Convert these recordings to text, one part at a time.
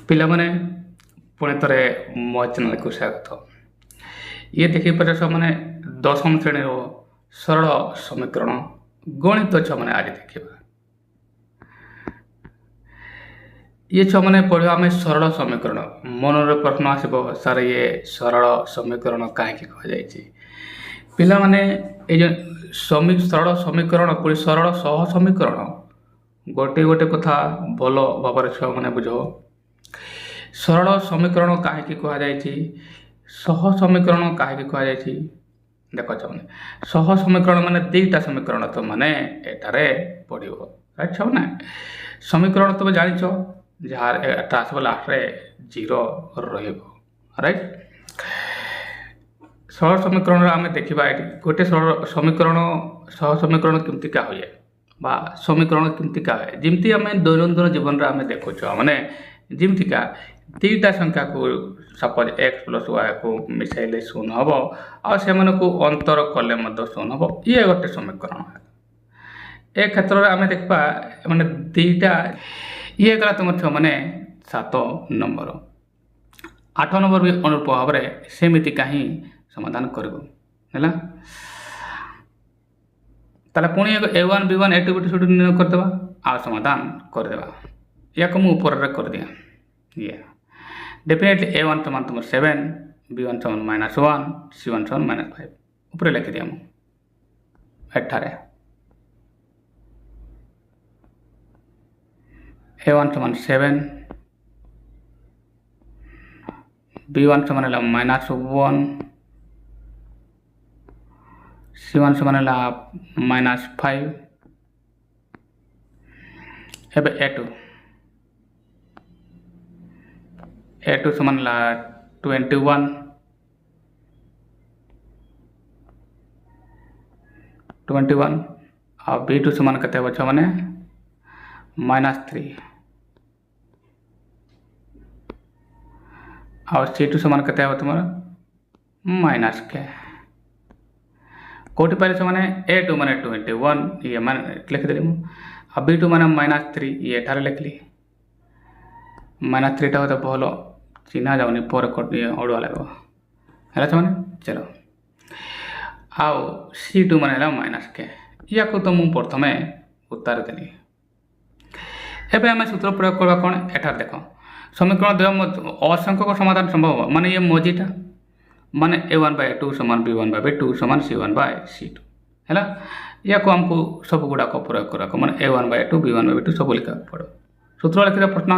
ପିଲାମାନେ ପୁଣି ଥରେ ମୋ ଚ୍ୟାନେଲକୁ ସ୍ୱାଗତ। ଇଏ ଦେଖିପାରେ ଛୁଆମାନେ ଦଶମ ଶ୍ରେଣୀର ସରଳ ସମୀକରଣ ଗଣିତ ଛୁଆମାନେ ଆଜି ଦେଖିବା। ଇଏ ଛୁଆମାନେ ପଢ଼ିବା ଆମେ ସରଳ ସମୀକରଣ। ମନରେ ପ୍ରଶ୍ନ ଆସିବ, ସାର୍ ଇଏ ସରଳ ସମୀକରଣ କାହିଁକି କୁହାଯାଇଛି? ପିଲାମାନେ ଏଇ ଯେଉଁ ସରଳ ସମୀକରଣ ପୁଣି ସରଳ ସହ ସମୀକରଣ ଗୋଟେ ଗୋଟେ କଥା ଭଲ ଭାବରେ ଛୁଆମାନେ ବୁଝ। ସରଳ ସମୀକରଣ କାହିଁକି କୁହାଯାଇଛି, ସହ ସମୀକରଣ କାହିଁକି କୁହାଯାଇଛି? ଦେଖ ଛୁଆମାନେ, ସହ ସମୀକରଣ ମାନେ ଦୁଇଟା ସମୀକରଣ ତୁମେ ଏଠାରେ ପଢ଼ିବ। ରାଇଟ୍ ଛୁଆମାନେ, ସମୀକରଣ ତୁମେ ଜାଣିଛ ଯାହାର ଏଟା ଆସିବ ଲାଷ୍ଟରେ 0 ରହିବ। ରାଇଟ୍, ସରଳ ସମୀକରଣରେ ଆମେ ଦେଖିବା ଏଠି ଗୋଟେ ସରଳ ସମୀକରଣ ସହ ସମୀକରଣ କେମିତିକା ହୁଏ ବା ସମୀକରଣ କେମିତିକା ହୁଏ, ଯେମିତି ଆମେ ଦୈନନ୍ଦିନ ଜୀବନରେ ଆମେ ଦେଖୁଛୁ ମାନେ ଯେମିତିକା ଦୁଇଟା ସଂଖ୍ୟାକୁ ସପୋଜ x + y କୁ ମିଶାଇଲେ 0 ହେବ ଆଉ ସେମାନଙ୍କୁ ଅନ୍ତର କଲେ ମଧ୍ୟ 0 ହେବ। ଇଏ ଗୋଟେ ସମୀକରଣ। ଏ କ୍ଷେତ୍ରରେ ଆମେ ଦେଖିବା ମାନେ ଦୁଇଟା ଇଏ ଗଲା ତୁମର ଛୁଆମାନେ 7 ନମ୍ବର। 8 ନମ୍ବର ବି ଅନୁରୂପ ଭାବରେ ସେମିତିକା ହିଁ ସମାଧାନ କରିବ ହେଲା। ତାହେଲେ ପୁଣି a1 b1 a2 b2 ସେଠୁ ନିର୍ଣ୍ଣୟ କରିଦେବା ଆଉ ସମାଧାନ କରିଦେବା। ୟାକୁ ମୁଁ ଉପରେ କରିଦିଏ। ଇଏ ଡେଫିନେଟଲି a1 ସମାନ ତୁମର 7, b1 ସମାନ -1, c1 ସମାନ -5 ଉପରେ ଲେଖିଦିଏ ମୁଁ ଏଠାରେ। a1 ସମାନ 7, b1 ସମାନ ହେଲା -1, c1 ସମାନ ହେଲା -5। ଏବେ a2 ସମାନ ହେଲା 21, ଆଉ b2 ସମାନ କେତେ ହେବ ଛୁଆମାନେ -3, ଆଉ c2 ସମାନ କେତେ ହେବ ତୁମର -k। କୋଉଠି ପାଇଲେ ସେମାନେ a2 ମାନେ 21 ଇଏ ମାନେ ଲେଖିଦେଲି ମୁଁ, ଆଉ b2 ମାନେ -3 ଇଏ ଏଠାରେ ଲେଖିଲି। -3ଟା ବୋଧେ ଭଲ ଚିହ୍ନା ଯାଉନି, ପରେ ଅଡ଼ୁଆ ଲାଗିବ ହେଲା ସେମାନେ। ଚାଲ, ଆଉ c2 ମାନେ ହେଲା -k। ୟାକୁ ତ ମୁଁ ପ୍ରଥମେ ଉତ୍ତର ଦେଲି। ଏବେ ଆମେ ସୂତ୍ର ପ୍ରୟୋଗ କରିବା କ'ଣ? ଏଠାରେ ଦେଖ, ସମୀକରଣ ଦେବା ଅସଂଖ୍ୟକ ସମାଧାନ ସମ୍ଭବ ମାନେ ଇଏ ମଝିଟା ମାନେ a1/a2 ସମାନ b1/b2 ସମାନ c1/c2 ହେଲା। ୟାକୁ ଆମକୁ ସବୁ ଗୁଡ଼ାକ ପ୍ରୟୋଗ କରିବାକୁ ମାନେ a1/a2 b1/b2 ସବୁ ଲେଖିବାକୁ ପଡ଼ିବ। ସୂତ୍ର ଲେଖିଦେବା ପ୍ରଶ୍ନ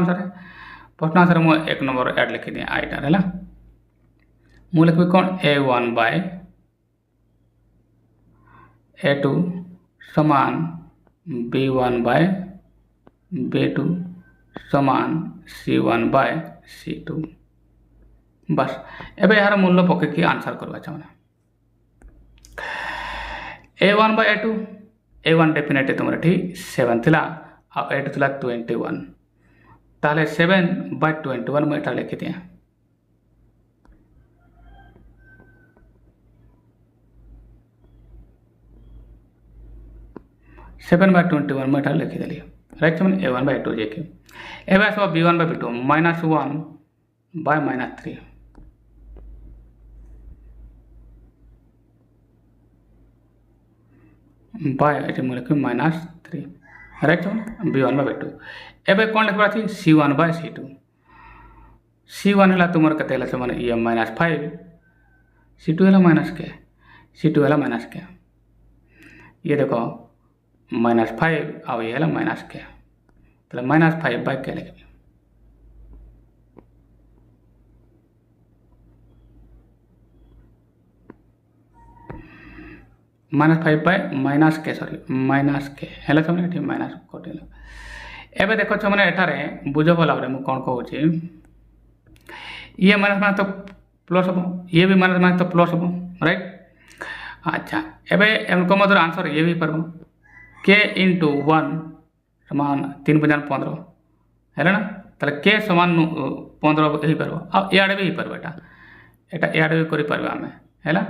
ଅନୁସାରେ ମୁଁ 1 ନମ୍ବର ଆଡ଼ ଲେଖିଦିଏ ଆଇଟାର ହେଲା। ମୁଁ ଲେଖିବି କ'ଣ a1/a2 ସମାନ b1/b2 ସମାନ c1/c2। ବାସ୍, ଏବେ ଏହାର ମୂଲ୍ୟ ପକାଇକି ଆନ୍ସର କରିବା ଚାହୁଁନା। a1 ଡେଫିନେଟଲି ତୁମର ଏଠି 7 ଥିଲା ଆଉ a2 ଥିଲା 21, ତାହେଲେ 7/21 ମୁଁ ଏଟା ଲେଖିଦିଏ। ମୁଁ ଏଟା ଲେଖିଦେଲି। ରାଇଟ୍, ସେମାନେ a1/a2 ଯାଇକି ଏବେ ଆସିବ b1/b2 -1/-3 ଏଠି ମୁଁ ଲେଖିବି -3। Right, b1/b2। ଏବେ କ'ଣ ଲେଖିବାର ଅଛି c1/c2। c1 ହେଲା ତୁମର କେତେ ହେଲା ସେମାନେ ଇଏ -5, c2 ହେଲା -k, c2 ହେଲା -k। ଇଏ ଦେଖ -5 ଆଉ ଇଏ ହେଲା -k, ତାହେଲେ -5/k ଲେଖିବି। -5/-k ହେଲା ସେମାନେ ଏଠି ମାଇନାସ୍ କଟିଲା। ଏବେ ଦେଖ ଛୁଆମାନେ ଏଠାରେ ବୁଝ ଭଲ ଭାବରେ ମୁଁ କ'ଣ କହୁଛି। ଇଏ ମାଇନାସ୍ ତ ପ୍ଲସ୍ ହେବ, ଇଏ ବି ମାଇନାସ୍ ତ ପ୍ଲସ୍ ହେବ। ରାଇଟ୍, ଆଚ୍ଛା, ଏବେ ଏମାନଙ୍କ ମଧ୍ୟରେ ଆନ୍ସର ଇଏ ବି ହେଇପାରିବ k × 1 ସମାନ 3×15 ହେଲା ନା। ତାହେଲେ k ସମାନ 15 ହେଇପାରିବ ଆଉ ଇଆଡ଼େ ବି ହେଇପାରିବ। ଏଟା ଇଆଡ଼େ ବି କରିପାରିବା ଆମେ ହେଲା,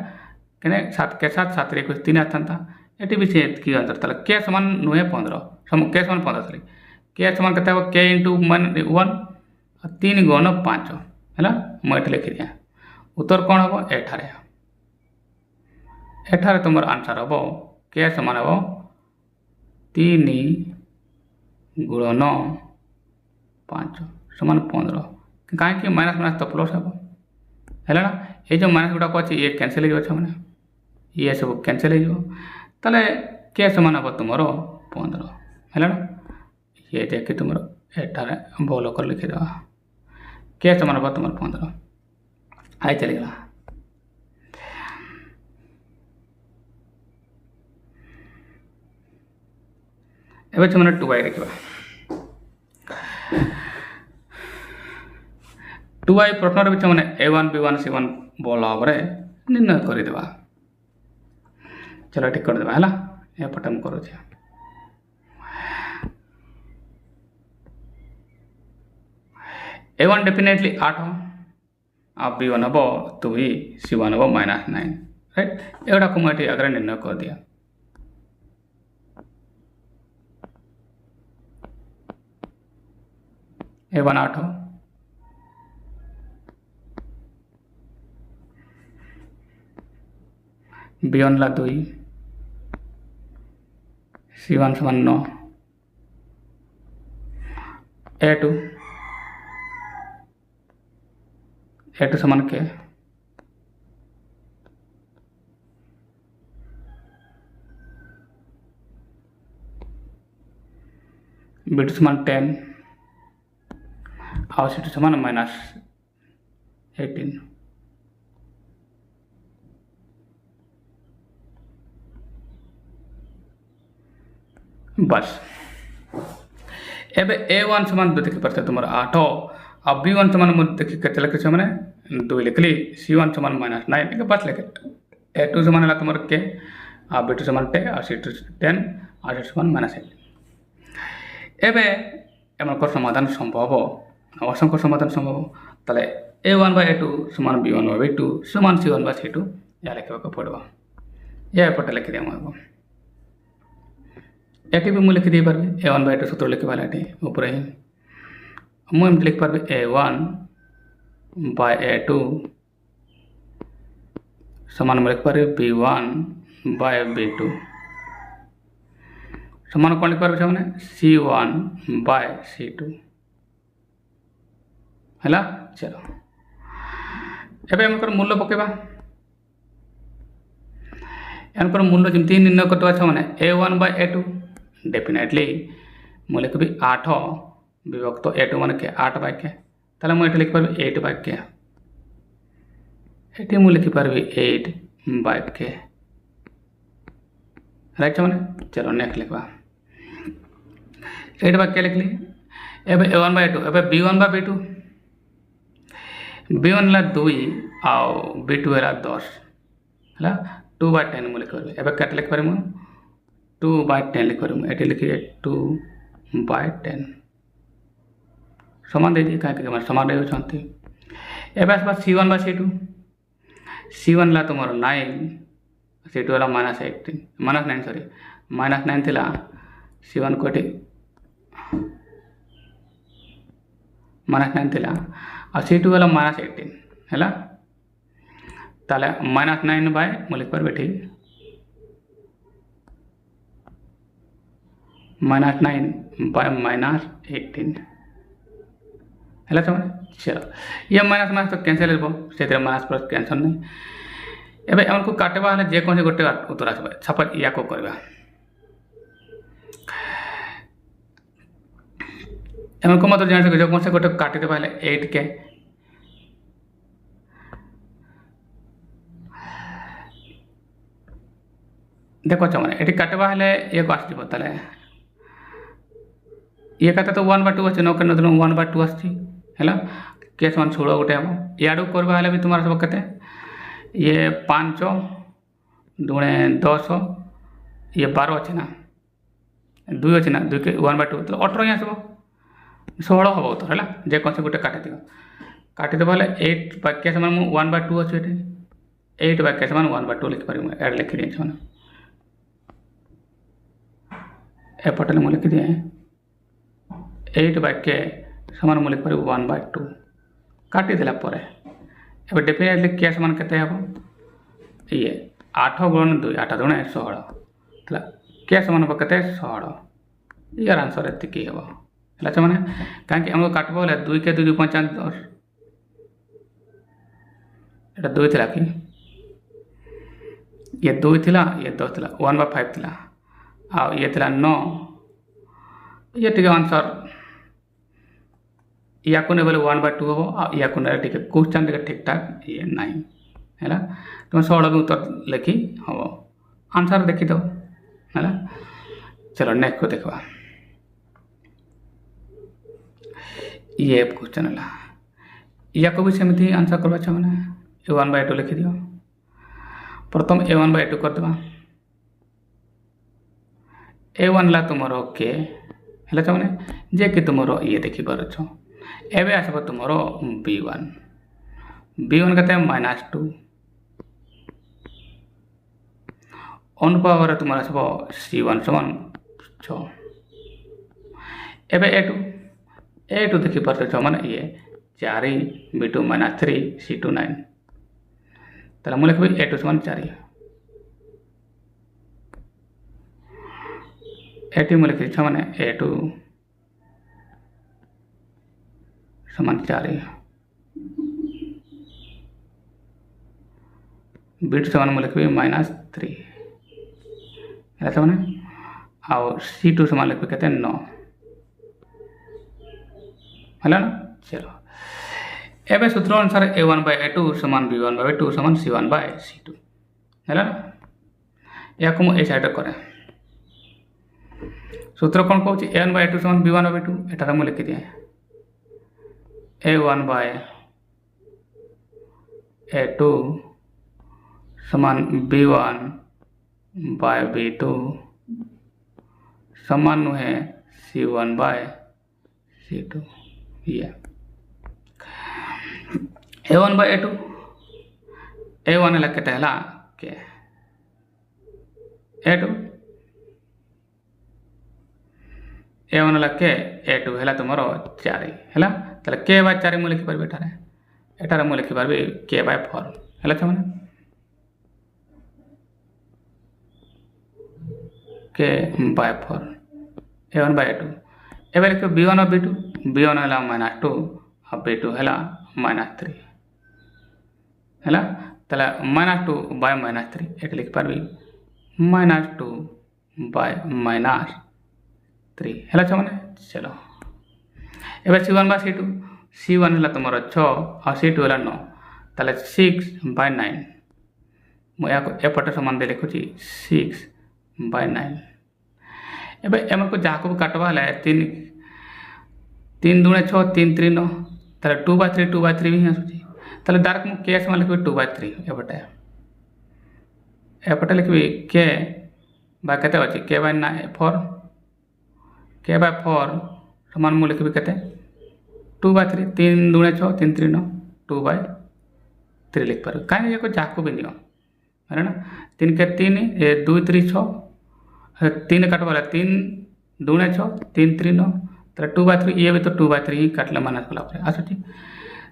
କେନେ 7 7 7 21 3 ଆସିଥାନ୍ତା। ଏଠି ବି ସେ ଏତିକି ଆନ୍ସର। ତାହେଲେ k ସମାନ ନୁହେଁ 15, k ସମାନ 15 ସରି, k ସମାନ କେତେ ହେବ k × 1 3 गुण 5 है मुझे लिखी दिए उत्तर कौन हम एठारे तुम आंसर हम के समान हम 3 गुणन 5 समान 15 कहीं माइनस माइनस तो प्लस हम है ना ये जो माइनस गुड़ाक अच्छे ये कैनसल हो मैंने ये सब कैनसल हो के समान हम तुम 15 है ना ये देखिए तुम एठारे भल कर लिखिद के समान हम तुम 15 आई चलीगला एवं से मैंने 2y देखा 2y प्रश्न मैंने a1 b1 c1 भल भाव निर्णय करदे चलो ठीक करदे है एपटे मुझे करुचे a1 डेफिनेटली 8 आ b1 हम 2 c1 हम -9 राइट एगुड़ा को मुझे आगे निर्णय कर दिया a1 8 b1 ला 2 c1 समान 9 a2 समान के b2 समान 10 और c2 समान -18 बस एबे a1 समान देखी पारे तुम 8 और b1 समान देखी के लिखे मैंने 2 लिखली c1 समान -9 बस लिखे a2 समान है तुम के और b2 समान 10 और c2 10 और c2 समान -8 एबे एमनकर समाधान संभव असंख्य समाधान संभव ताले a1 by a2 समान b1 by b2 समान c1 by c2 या लिखा पड़ो या एपटे लिखी दिया मुझे एटी भी मुझे लिखी दी पारे a1 by a2 सूत्र लिखी पारे एटी ऊपर ही मुझे लिख पारे a1 by a2 समान लिख पारे b1 by b2 समान कौन लिख पारे मैंने c1 by c2 है चलो एबे एमकर मूल्य पकेबा एमकर मूल्य जमती निर्णय करते मैंने a1 by a2 डेफिनेटली मुझे लिखी 8 विभक्त a2 मान के 8 by के ताले मुझे लिखि पारि 8 by के ये मुझे लिखि पारि 8 by के राइट मैंने चलो नेक्स्ट लिखवा 8 by के लिखली एबे a1 by a2 एबे b1 by b2 b1 ला 2 आउ b2 है 10 है 2 by 10 मुझे लिखि पारि एबे केते लिखि पारि मु 2 by 10 लिख पारि ये लिखिए 2 by 10 समान दे दी कहीं समान रही होती एवं आसपा c1 by c2 c1 ला तुम 9 c2 वाला -18 -9 सॉरी -9 थिला c1 को -9 थिला और c2 वाला -18 है ताले -9 by मुझे लिख पारि ठीक -9 by -18 है समझ चलो ये माइनस माइनस तो कैंसल से माइनस प्लस कैंसल नहीं एवं एम को काटवा है जेकोसी गोटे उत्तर आस सपोज या को करवा एम को मतलब जान जेकोसी गोटे काटिदेवा 8 के देखो मैंने ये काटवा है ये को आसो ताले ये कहते तो 1/2 अच्छे नौकर नदल 1/2 आस केस मान 16 गोटे हम याडू करवा भी तुम्हारा सब कहते ये 5 दुणे 10 ये 12 अच्छे ना 2 अच्छे ना 2 के 1/2 तो 18 ही आसो 16 हम तो है जेकोसी गोटे काटिदेव 8 बाक्य समान 1/2 अच्छे 8 बाक्य समान 1/2 लिखिपारि एड लिखी दिए मैंने एपटे मुझे लिखी दिए 8 बाक्य समान मूल्य लिखिपर 1/2 काटी देला परे एबे डेफिनेटली के समान केते हबो ये 8 गुणन 2 8 दुणे 16 तला के समान हबो केते 16 यार आंसर एतिकी हबो ହେଲା ମାନେ କାହିଁକି ଆମକୁ କାଟିବ ହେଲେ 2 के 2 5 10 এটা 2 ଥିଲା କି ये 2 थिला ये 10 थिला 1/5 थिला आ ये थिला 9 ये टिके आंसर या को ने बोले 1/2 हो आ या को ने टिके क्वेश्चन टिके ठीक ठाक ये नहीं हैला तुम 16 के उत्तर लिखी हो आंसर देखि दो हैला चलो नेक्स्ट को देखवा ये क्वेश्चन है या को भी सेमती आंसर करवा चाहना a1/2 लिखि दियो प्रथम a1/2 कर देबा a1 ला तुमरो के हैला चाहने जे कि तुमरो ये देखि पारो छ एबे आसबो तुमरो b1 कते -2 ऑन पावर तुमरो आसबो c1 समान 6 एबे a2 देखि पारो छ माने ये 4 b2 -3 c2 9 तला मूल्य लिखबे a2 समान 4 a2 मूल्य लिखि छ माने a2 समान 4 b2 समान मूल्य लिखबे -3 हैला माने और c2 समान लिखबे केते 9 हैला ना चलो एबे सूत्र अनुसार a1/a2 समान b1/2 समान c1/c2 हैला ना या को ए साइड करे सूत्र कोन कहूची a1/a2 समान b1/2 एटार मु लिखि दिए a1/a2 समान b1/b2 समान है c1/c2 ये a1/a2 a1 ला केते हला के a2 a1 ला के a2 हला तुमरो 4 हला तले k/4 मु लिखि परबे एटारे मु लिखि परबे k/4 हला छ माने k/4 a1/a2 एबे लिखो b1/b2 b1 हला -2 और b2 हला -3 हला तला -2/-3 एक लिख पारबी -2/-3 हला छ माने चलो एबे c1/c2 c1 हला तुमरो 6 और c2 हला 9 तले 6/9 मु या को एपटे समान दे लिखुची 6/9 एबे एमन को जाको काटवा हला 3 दुणे 6 3 3 9 तले 2/3 भी आसुची तले डायरेक्ट मु के समान लिखबे 2/3 एपटे लिखबे के बा केते अछि k/4 समान मु लिखबे केते 2/3 3 दुणे 6 3 3 9 2/3 लिख पारो काहे एको जाको भी नियो है ना 3 के 3 2 3 6 3 काटवाला 3 दुणे 6 3 3 9 तले 2/3 ये भी तो 2/3 ही काटले माइनस कला परे आसुची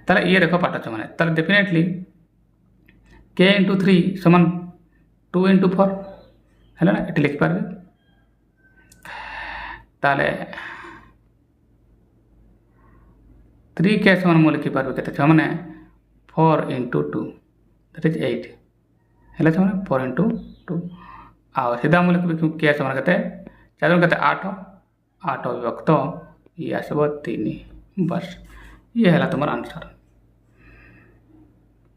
तले ये देखो पाटा छ माने तले डेफिनेटली k * 3 समान 2 * 4 हैला ना एटे लिख पारबे ताले 3 के समान मु लिखि पारबे केते छ माने 4 * 2 दैट इज 8 हैला छ माने 4 * 2 आ सीधा मु लिखबे के समान केते 4 केते 8 विभक्त ये आसबो 3 बस ये हैला तुमर आंसर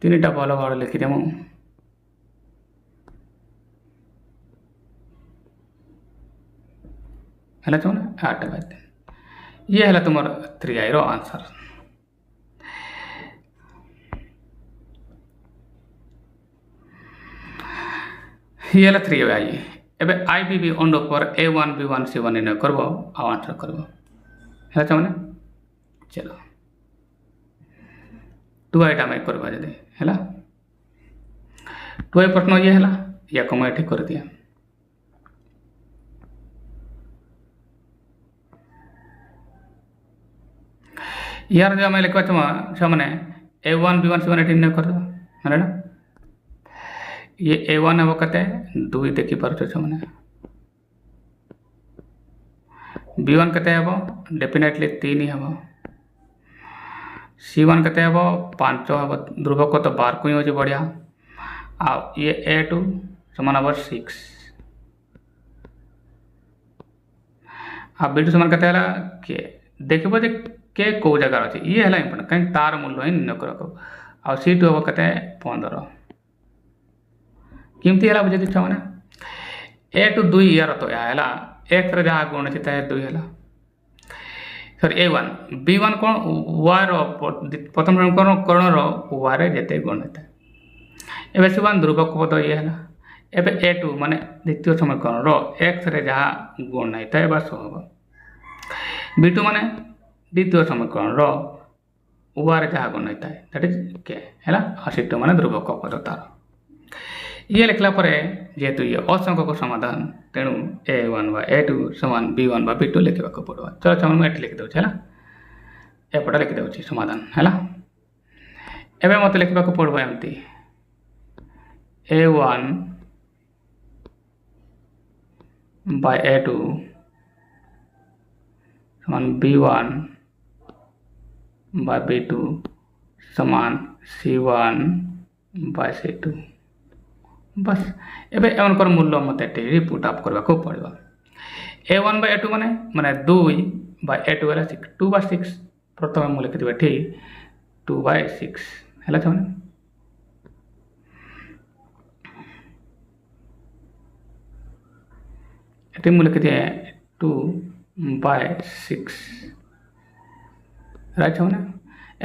3टा भलो भाव लिखि देमु हैला छ माने 8/3 ये हैला तुमर 3i रो आंसर ये हैला 3i एबे IBB ऑन पर A1 B1 C1 निर्णय करबो आ आंसर करबो हैला छ माने चलो 2i टा में करबा जदे हैला 2i प्रश्न ये हैला या को मैं ठीक कर दिया यार जो आम लिखा छुआ A1 B1 C1 ये निर्णय कर है ना ये A1 हम कते 2 देखी पार छुआ B1 कते हम डेफिनेटली 3 ही हम C1 कते हम 5 हम ध्रुवक को तो 12 को ही हो बढ़िया आ ये A2 समान हम 6 आ B2 समान कते हला के देखिबो जे के को जगह अछि ये हला इंपोर्टेंट कहीं तार मूल्य इन न करको आ C2 हम कते 15 किमती हला बुझे छुआ माने A2 2 यार तो या हला एक रे जहाँ गुण चिता है 2 हला सर A1 B1 कोण y रो प्रथम कर्ण रो y रे जेते गुण होता एबे C1 ध्रुवक पद ये हला एबे A2 माने द्वितीय समीकरण रो x रे जहाँ गुण नहीं था बस होबो B2 माने द्वितीय समीकरण रो y रे जहाँ गुण नहीं था दैट इज के हला C2 माने ध्रुवक पद तार ये लिखला परे जेहेतु ये असंख्य को समाधान तेणु A1 बा A2 समान B1 बा B2 लिखा पड़ो चलो चलो मुझे लिखि दूँ है एपटे लिखि दूँ समाधान है एवं मत लिखा पड़ो एमती A1 by A2 समान B1 by B2 समान C1 by C2 बस एबे एवन कर मूल्य मते टी पुट अप करबा को पड़बा A1 by A2 माने 2 by A2 वाला 6 2 by 6 प्रथम मूल्य लिखि देबे ठीक 2 by 6 हला छने एते मूल्य लिखि दे 2 by 6 राइट छने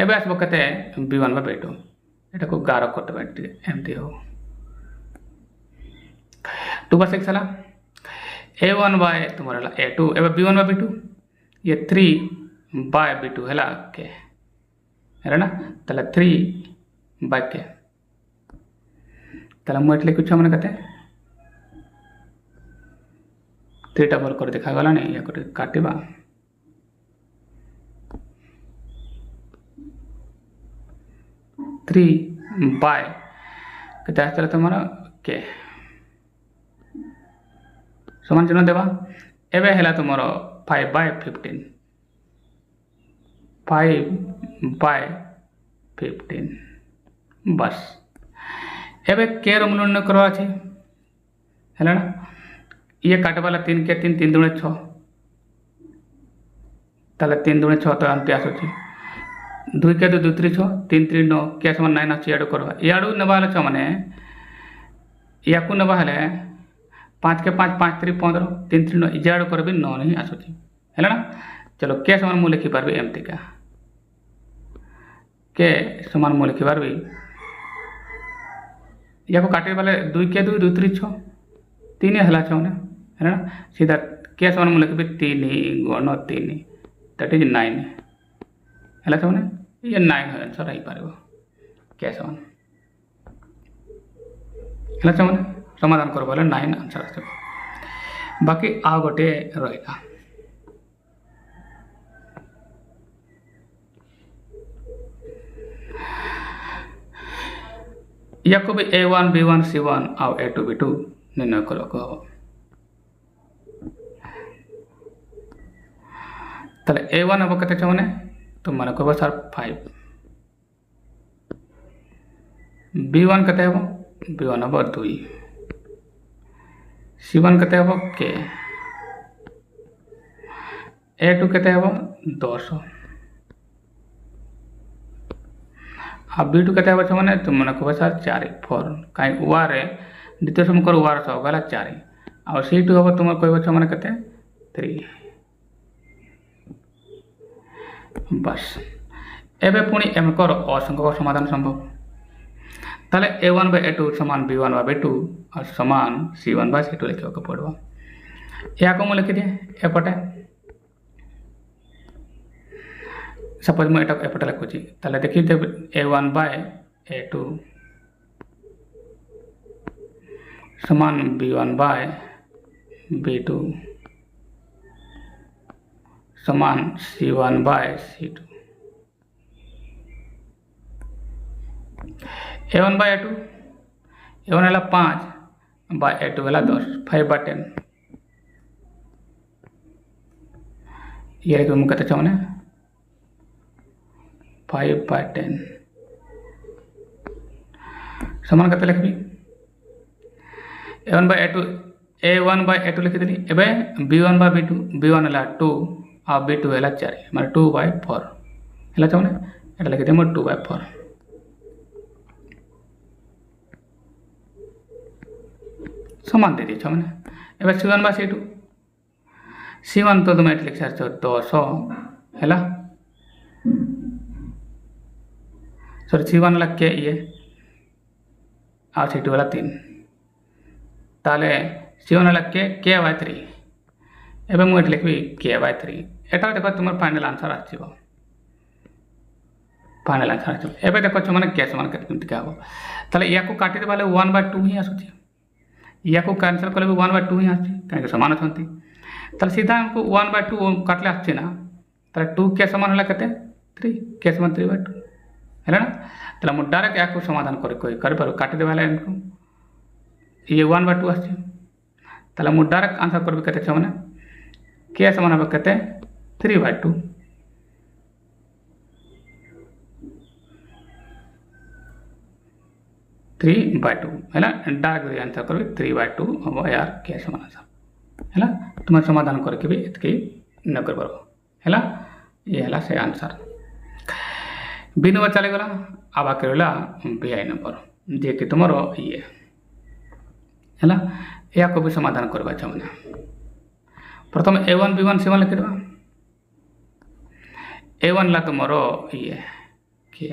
एबे आसबो कते B1 by B2 एटा को गारो करते एमटी हो 2 by 6 हला A1 by तुम्हारा A2 एबे B1 by B2 ये 3 by B2 हला के है ना तला 3 by के तला मुझे लिखु छ माने कते 3 डबल कर देखा गला नहीं या कोटे काटिबा थ्री बाय कते आसला तुम्हारा के समान चिन्ह देवा एबे हेला तुमरो 5 by 15 5 by 15 बस एबे के रो मूल्य करवा अछि हैला ना ये काटे वाला 3 के 3 3 दुणे 6 ताले 3 दुणे 6 तो अंत आसुछि 2 के 2 2 3 6 3 3 9 के समान 9 अछि याडू करवा याडू नबाले छ माने याकू नबा हले 5 के 5 5 3 15 3 3 9 इजाड़ कर भी 9 नहीं आसुची है ना चलो के समान मूल्य लिखि पारबे एमती का के समान मूल्य लिखि पारबे या को काटे वाले 2 के 2 2 3 6 3 हला छ ना है ना सीधा के समान मूल्य लिखि 3 गुण 3 दैट इज 9 हला छ ना ये 9 आंसर आई पारबो के समान हला छ ना समाधान कर बोले 9 आंसर आसे बाकी आ गोटे रहिला याको भी A1 B1 C1 आ A2 B2 निर्णय करो को तले A1 अब कते छ माने तो माने को सर 5 B1 कते हो B1 अब 2 C1 कते हो के A2 कते हो 200 आ B2 कते हो माने तो मन को सर 4 4 काई वारे द्वितीय समीकरण वार छ गला 4 आ C2 हो तुम कहबो छ माने कते 3 बस एबे पुणी एम कर असंख्य समाधान संभव ताले A1 by A2 समान B1 by B2 और समान C1 by C2 लिखा को पड़ो या को लिखि दे एपटे सपोज मैं एटा एपटे लिखुची ताले देखि दे A1 by A2 समान B1 by B2 समान C1 by C2 A1 by A2 A1 है 5 by A2 है 10 5 by 10 ये लिखिए मुझे कहते चाहूँ 5 by 10 समान कहते लिखी A1 by A2 लिखिदेली एवं B1 by B2 B1 है 2 और B2 है 4 माने 2 by 4 है चाहूँ ये लिखिदे मोर 2 by 4 समान दे दिए मैंने एवं C1 by C2 C1 तो तुम लिख सार 200 है सॉरी C1 है के ये और C2 वाला 3 ताले C1 है के by 3 एवं मुझे लिखी के by 3 एटा देखो तुम फाइनल आंसर आसो फाइनल आंसर आसो एवं देखो मैंने के समान केमती क्या हम ताले या काटिदे बाले 1 by 2 ही आसूँ या कैनसल कले 1 by 2 ही आस कहीं सामान अच्छा ताले सीधा हमको 1 by 2 काटले आसे ना ताले 2 के समान है के 3 के समान 3 by 2 है ना ताले मुझे डायरेक्ट या समाधान कर काटिदे बाले इनको ये 1 by 2 आस ताले मुझे डायरेक्ट आंसर कर कहते मैंने के समान हम कहते 3 by 2 3 by 2 है डायरेक्ट आंसर कर 3 by 2 हम यार के समान आंसर है तुम समाधान करके भी इतकी न कर है ये है से आंसर बी नंबर चलीगला अब आके रहा BI नंबर जे कि तुम ये है या को भी समाधान करवा चाहूँ प्रथम A1 B1 C1 लिखिद A1 ला तुम ये के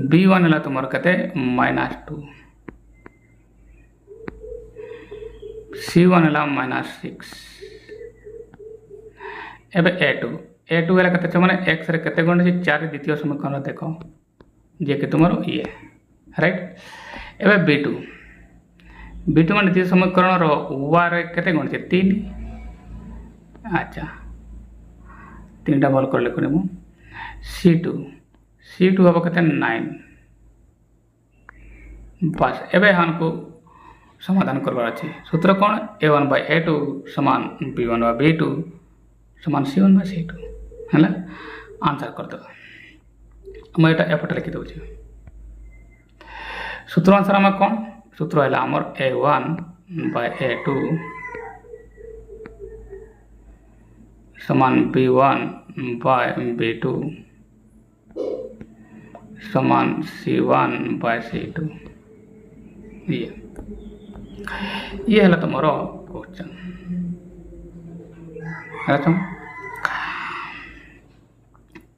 B1 ला तुम कहते -2 C1 है -6 एवं A2 है कहते मैंने x रे केते गुण 4 द्वितीय समीकरण देख जे कि तुम ये राइट एवं B2 मान द्वितीय समीकरण y रे केते गुण 3 अच्छा 3टा भल कर लिखुनी मु C2 हम कहते 9 बस एवं हमको समाधान करवार अच्छे सूत्र कौन A1 by A2 समान B1 by B2 समान C1 by C2 है आंसर करदे मैं ये एपटे लिखिदे सूत्र आंसर आम कौन सूत्र है आमर A1 by A2 समान B1 by B2 समान C1 by C2 ये है तुम क्वेश्चन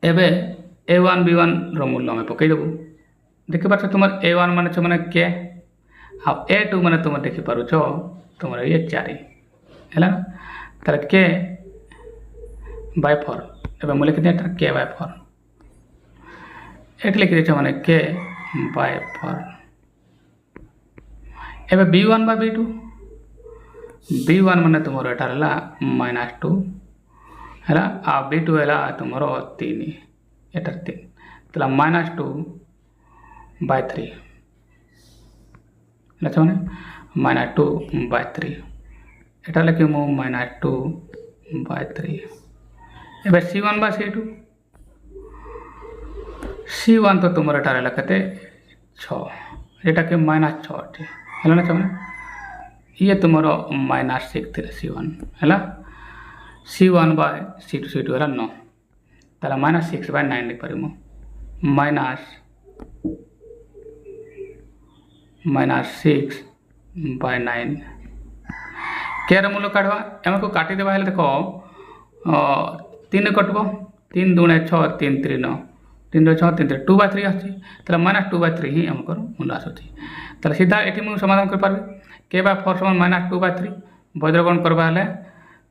एबे A1 B1 मूल्य हमें पकईदेबू देखिपार तुम A1 मान मैंने के A2 मान तुम देखिपार तुम ये 4 है तार के by 4 एवं मुझे लिखी दिए के by 4 ये लिखी दे मैंने के by 4 एवं B1 by B2 B1 मान तुम -2 है आ B2 है तुम 3 एटर 3 तो -2 by 3 मैंने -2 by 3 एटा लिखी मु -2 by 3 एवं C1 by C1 तो तुम कहते 6 एटा कि -6 है ना चाहे ये तुम -6 थी C1 है C1 by C2 है 9 ताला -6 by 9 लिख पारि -6 by 9 के मूल्य काढ़वा एम को काटिदेवा देख 3 कटब 3 2 6 3 3 9 3 6 3 2 by 3 आसी -2 by 3 ही आमको मूल्य आसूँ ताले सीधा ये मुझे समाधान कर पारि के by 4 समान -2 by 3 वज्रगण करवा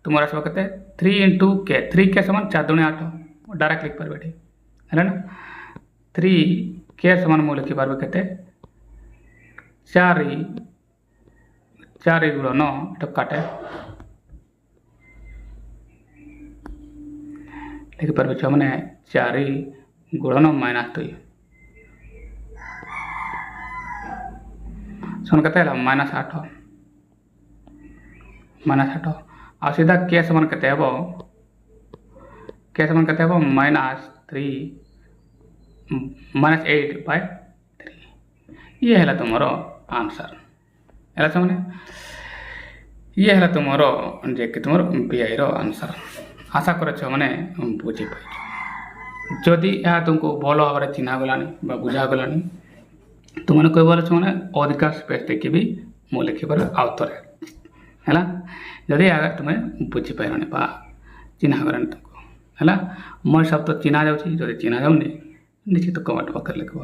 तुम आसो के 3 into के 3 के समान 4 2 8 डायरेक्ट लिख पारे ये है ना 3 के समान मुझे लिखिपार के 4 गुण 9 ये काटे लिखिपार मैंने 4 गुणन -2 ସେମାନେ କେତେ ହେଲା -8 -8 ଆଉ ସିଧା କେ ସମାନ କେତେ ହେବ -3 -8/3 ଇଏ ହେଲା ତୁମର ଆନ୍ସର ହେଲା ସେମାନେ ଇଏ ହେଲା ତୁମର ଯେ କି ତୁମର BIର ଆନ୍ସର। ଆଶା କରେ ଛୁଆମାନେ ବୁଝିପାରିଛ। ଯଦି ଏହା ତୁମକୁ ଭଲ ଭାବରେ ଚିହ୍ନାଗଲାନି ବା ବୁଝାଗଲାନି ତୁମମାନେ କହିବ ଛୁଆମାନେ ଅଧିକା ସ୍ପେସ୍ ଦେଇକି ବି ମୁଁ ଲେଖିପାରେ ଆଉ ଥରେ ହେଲା। ଯଦି ଏହା ତୁମେ ବୁଝିପାରିବନି ବା ଚିହ୍ନାଗଲାନି ତୁମକୁ ହେଲା। ମୋ ହିସାବ ତ ଚିହ୍ନା ଯାଉଛି, ଯଦି ଚିହ୍ନା ଯାଉନି ନିଶ୍ଚିତ କମେଣ୍ଟ ବକ୍ସରେ ଲେଖିବ।